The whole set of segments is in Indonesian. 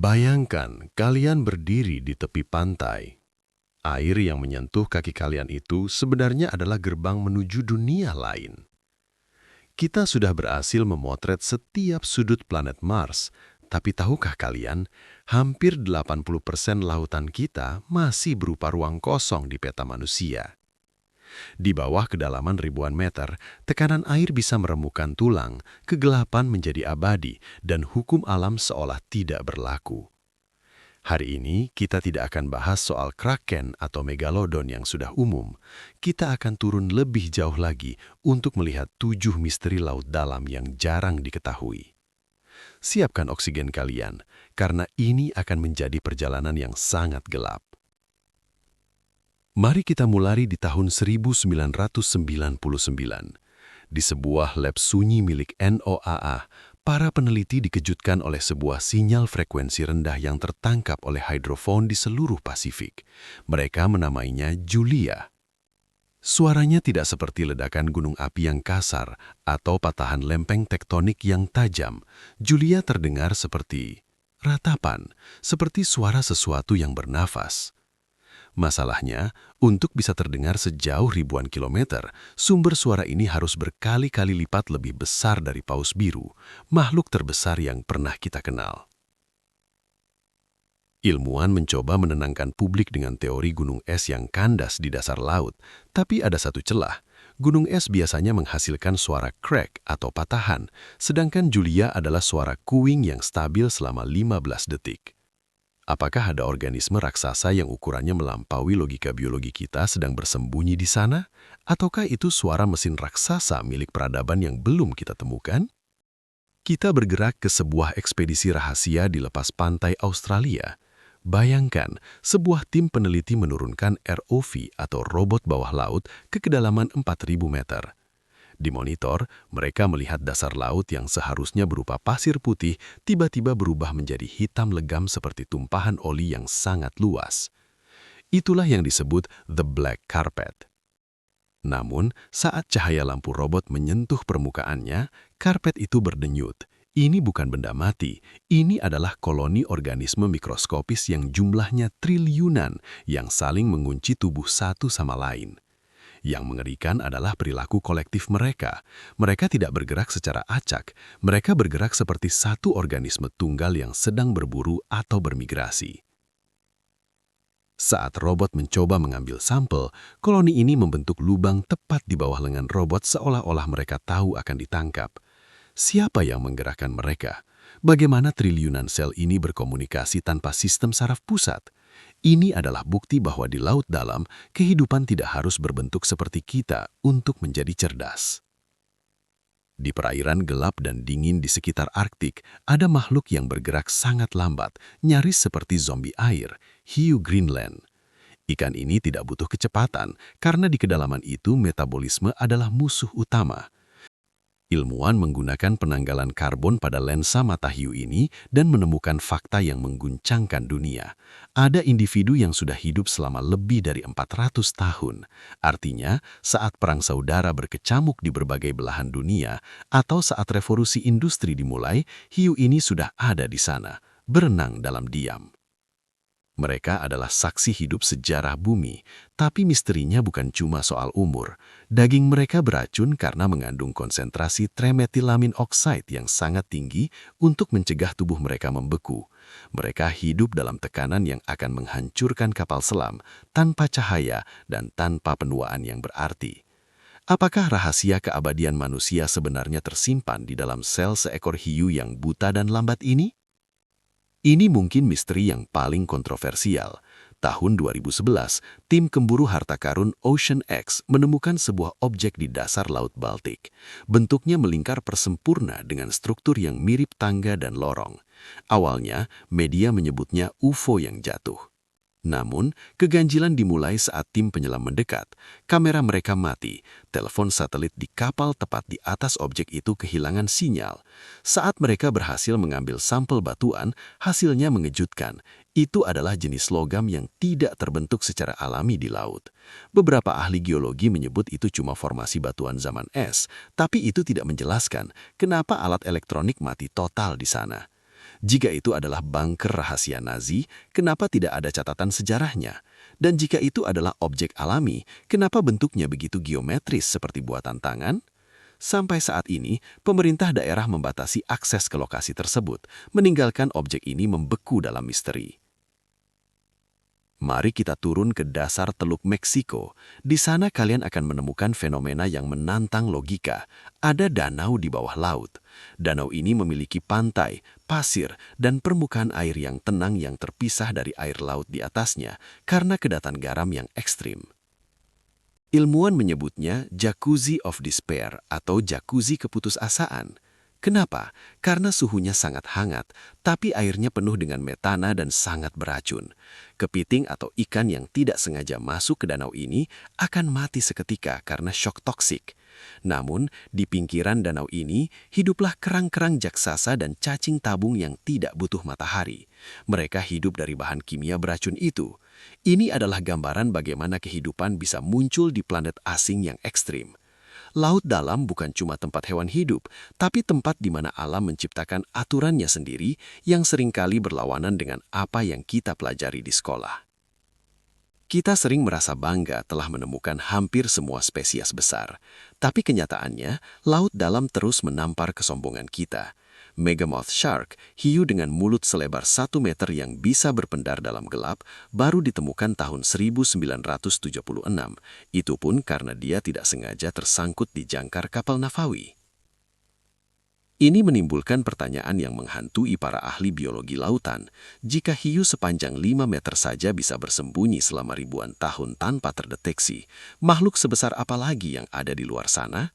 Bayangkan kalian berdiri di tepi pantai. Air yang menyentuh kaki kalian itu sebenarnya adalah gerbang menuju dunia lain. Kita sudah berhasil memotret setiap sudut planet Mars, tapi tahukah kalian, hampir 80% lautan kita masih berupa ruang kosong di peta manusia. Di bawah kedalaman ribuan meter, tekanan air bisa meremukkan tulang, kegelapan menjadi abadi, dan hukum alam seolah tidak berlaku. Hari ini kita tidak akan bahas soal kraken atau megalodon yang sudah umum. Kita akan turun lebih jauh lagi untuk melihat 7 misteri laut dalam yang jarang diketahui. Siapkan oksigen kalian, karena ini akan menjadi perjalanan yang sangat gelap. Mari kita mulai di tahun 1999. Di sebuah lab sunyi milik NOAA, para peneliti dikejutkan oleh sebuah sinyal frekuensi rendah yang tertangkap oleh hidrofon di seluruh Pasifik. Mereka menamainya Julia. Suaranya tidak seperti ledakan gunung api yang kasar atau patahan lempeng tektonik yang tajam. Julia terdengar seperti ratapan, seperti suara sesuatu yang bernafas. Masalahnya, untuk bisa terdengar sejauh ribuan kilometer, sumber suara ini harus berkali-kali lipat lebih besar dari paus biru, makhluk terbesar yang pernah kita kenal. Ilmuwan mencoba menenangkan publik dengan teori gunung es yang kandas di dasar laut, tapi ada satu celah. Gunung es biasanya menghasilkan suara crack atau patahan, sedangkan Julia adalah suara kuing yang stabil selama 15 detik. Apakah ada organisme raksasa yang ukurannya melampaui logika biologi kita sedang bersembunyi di sana? Ataukah itu suara mesin raksasa milik peradaban yang belum kita temukan? Kita bergerak ke sebuah ekspedisi rahasia di lepas pantai Australia. Bayangkan, sebuah tim peneliti menurunkan ROV atau robot bawah laut ke kedalaman 4.000 meter. Di monitor, mereka melihat dasar laut yang seharusnya berupa pasir putih tiba-tiba berubah menjadi hitam legam seperti tumpahan oli yang sangat luas. Itulah yang disebut the black carpet. Namun, saat cahaya lampu robot menyentuh permukaannya, karpet itu berdenyut. Ini bukan benda mati, ini adalah koloni organisme mikroskopis yang jumlahnya triliunan yang saling mengunci tubuh satu sama lain. Yang mengerikan adalah perilaku kolektif mereka. Mereka tidak bergerak secara acak, mereka bergerak seperti satu organisme tunggal yang sedang berburu atau bermigrasi. Saat robot mencoba mengambil sampel, koloni ini membentuk lubang tepat di bawah lengan robot seolah-olah mereka tahu akan ditangkap. Siapa yang menggerakkan mereka? Bagaimana triliunan sel ini berkomunikasi tanpa sistem saraf pusat? Ini adalah bukti bahwa di laut dalam, kehidupan tidak harus berbentuk seperti kita untuk menjadi cerdas. Di perairan gelap dan dingin di sekitar Arktik, ada makhluk yang bergerak sangat lambat, nyaris seperti zombie air, hiu Greenland. Ikan ini tidak butuh kecepatan, karena di kedalaman itu metabolisme adalah musuh utama. Ilmuwan menggunakan penanggalan karbon pada lensa mata hiu ini dan menemukan fakta yang mengguncangkan dunia. Ada individu yang sudah hidup selama lebih dari 400 tahun. Artinya, saat perang saudara berkecamuk di berbagai belahan dunia atau saat revolusi industri dimulai, hiu ini sudah ada di sana, berenang dalam diam. Mereka adalah saksi hidup sejarah bumi, tapi misterinya bukan cuma soal umur. Daging mereka beracun karena mengandung konsentrasi trimetilamin oxide yang sangat tinggi untuk mencegah tubuh mereka membeku. Mereka hidup dalam tekanan yang akan menghancurkan kapal selam, tanpa cahaya dan tanpa penuaan yang berarti. Apakah rahasia keabadian manusia sebenarnya tersimpan di dalam sel seekor hiu yang buta dan lambat ini? Ini mungkin misteri yang paling kontroversial. Tahun 2011, tim pemburu harta karun Ocean X menemukan sebuah objek di dasar Laut Baltik. Bentuknya melingkar persempurna dengan struktur yang mirip tangga dan lorong. Awalnya, media menyebutnya UFO yang jatuh. Namun, keganjilan dimulai saat tim penyelam mendekat. Kamera mereka mati, telepon satelit di kapal tepat di atas objek itu kehilangan sinyal. Saat mereka berhasil mengambil sampel batuan, hasilnya mengejutkan. Itu adalah jenis logam yang tidak terbentuk secara alami di laut. Beberapa ahli geologi menyebut itu cuma formasi batuan zaman es, tapi itu tidak menjelaskan kenapa alat elektronik mati total di sana. Jika itu adalah bunker rahasia Nazi, kenapa tidak ada catatan sejarahnya? Dan jika itu adalah objek alami, kenapa bentuknya begitu geometris seperti buatan tangan? Sampai saat ini, pemerintah daerah membatasi akses ke lokasi tersebut, meninggalkan objek ini membeku dalam misteri. Mari kita turun ke dasar Teluk Meksiko. Di sana kalian akan menemukan fenomena yang menantang logika. Ada danau di bawah laut. Danau ini memiliki pantai, pasir, dan permukaan air yang tenang yang terpisah dari air laut di atasnya karena kedatan garam yang ekstrim. Ilmuwan menyebutnya jacuzzi of despair atau jacuzzi keputusasaan. Kenapa? Karena suhunya sangat hangat, tapi airnya penuh dengan metana dan sangat beracun. Kepiting atau ikan yang tidak sengaja masuk ke danau ini akan mati seketika karena syok toksik. Namun, di pinggiran danau ini, hiduplah kerang-kerang jaksasa dan cacing tabung yang tidak butuh matahari. Mereka hidup dari bahan kimia beracun itu. Ini adalah gambaran bagaimana kehidupan bisa muncul di planet asing yang ekstrim. Laut dalam bukan cuma tempat hewan hidup, tapi tempat di mana alam menciptakan aturannya sendiri yang seringkali berlawanan dengan apa yang kita pelajari di sekolah. Kita sering merasa bangga telah menemukan hampir semua spesies besar, tapi kenyataannya, laut dalam terus menampar kesombongan kita. Megamouth shark, hiu dengan mulut selebar 1 meter yang bisa berpendar dalam gelap, baru ditemukan tahun 1976. Itu pun karena dia tidak sengaja tersangkut di jangkar kapal Nafawi. Ini menimbulkan pertanyaan yang menghantui para ahli biologi lautan. Jika hiu sepanjang 5 meter saja bisa bersembunyi selama ribuan tahun tanpa terdeteksi, makhluk sebesar apa lagi yang ada di luar sana?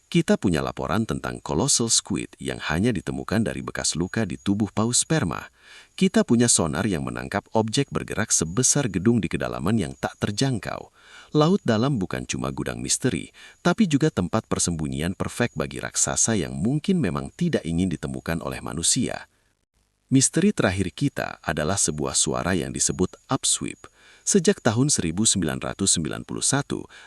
Kita punya laporan tentang colossal squid yang hanya ditemukan dari bekas luka di tubuh paus sperma. Kita punya sonar yang menangkap objek bergerak sebesar gedung di kedalaman yang tak terjangkau. Laut dalam bukan cuma gudang misteri, tapi juga tempat persembunyian perfect bagi raksasa yang mungkin memang tidak ingin ditemukan oleh manusia. Misteri terakhir kita adalah sebuah suara yang disebut upsweep. Sejak tahun 1991,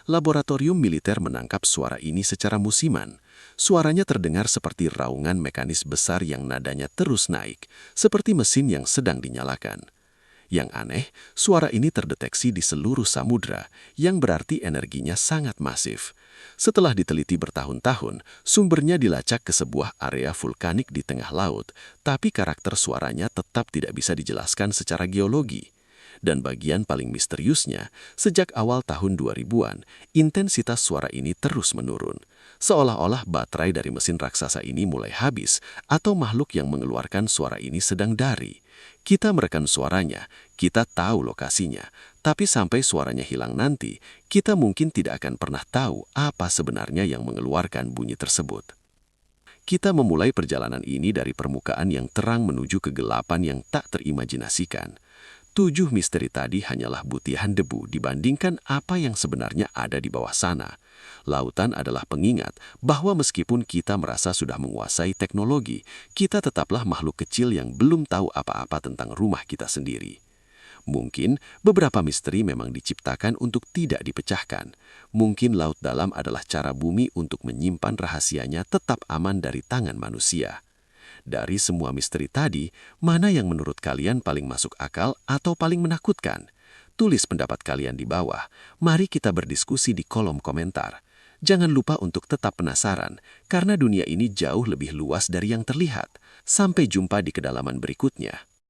laboratorium militer menangkap suara ini secara musiman. Suaranya terdengar seperti raungan mekanis besar yang nadanya terus naik, seperti mesin yang sedang dinyalakan. Yang aneh, suara ini terdeteksi di seluruh samudra, yang berarti energinya sangat masif. Setelah diteliti bertahun-tahun, sumbernya dilacak ke sebuah area vulkanik di tengah laut, tapi karakter suaranya tetap tidak bisa dijelaskan secara geologi. Dan bagian paling misteriusnya, sejak awal tahun 2000-an, intensitas suara ini terus menurun. Seolah-olah baterai dari mesin raksasa ini mulai habis, atau makhluk yang mengeluarkan suara ini sedang dari. Kita merekam suaranya, kita tahu lokasinya, tapi sampai suaranya hilang nanti, kita mungkin tidak akan pernah tahu apa sebenarnya yang mengeluarkan bunyi tersebut. Kita memulai perjalanan ini dari permukaan yang terang menuju kegelapan yang tak terimajinasikan. 7 misteri tadi hanyalah butihan debu dibandingkan apa yang sebenarnya ada di bawah sana. Lautan adalah pengingat bahwa meskipun kita merasa sudah menguasai teknologi, kita tetaplah makhluk kecil yang belum tahu apa-apa tentang rumah kita sendiri. Mungkin beberapa misteri memang diciptakan untuk tidak dipecahkan. Mungkin laut dalam adalah cara bumi untuk menyimpan rahasianya tetap aman dari tangan manusia. Dari semua misteri tadi, mana yang menurut kalian paling masuk akal atau paling menakutkan? Tulis pendapat kalian di bawah. Mari kita berdiskusi di kolom komentar. Jangan lupa untuk tetap penasaran, karena dunia ini jauh lebih luas dari yang terlihat. Sampai jumpa di kedalaman berikutnya.